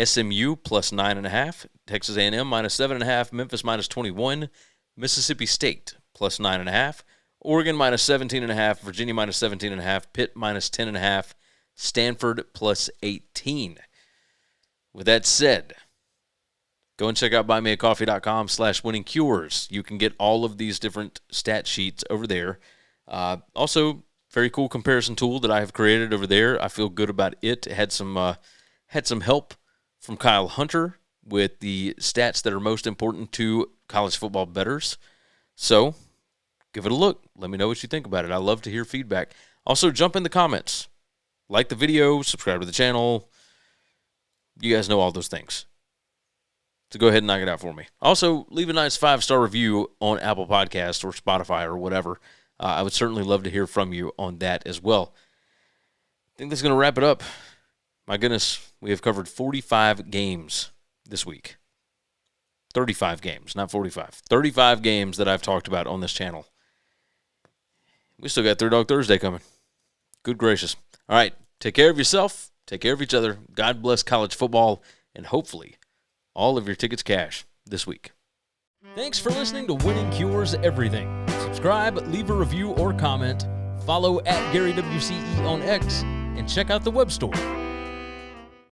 SMU plus 9.5, Texas A&M minus 7.5, Memphis minus 21, Mississippi State plus 9.5, Oregon minus 17.5, Virginia minus 17.5, Pitt minus 10.5, Stanford plus 18. With that said, go and check out buymeacoffee.com/winningcures. You can get all of these different stat sheets over there. Also, very cool comparison tool that I have created over there. I feel good about it. It had some help from Kyle Hunter with the stats that are most important to college football bettors. So, give it a look. Let me know what you think about it. I love to hear feedback. Also, jump in the comments. Like the video, subscribe to the channel. You guys know all those things. So go ahead and knock it out for me. Also, leave a nice 5-star review on Apple Podcasts or Spotify or whatever. I would certainly love to hear from you on that as well. I think that's going to wrap it up. My goodness, we have covered 45 games this week. 35 games, not 45. 35 games that I've talked about on this channel. We still got Third Dog Thursday coming. Good gracious. All right, take care of yourself. Take care of each other. God bless college football, and hopefully all of your tickets cash this week. Thanks for listening to Winning Cures Everything. Subscribe, leave a review or comment, follow @GaryWCE on X, and check out the web store,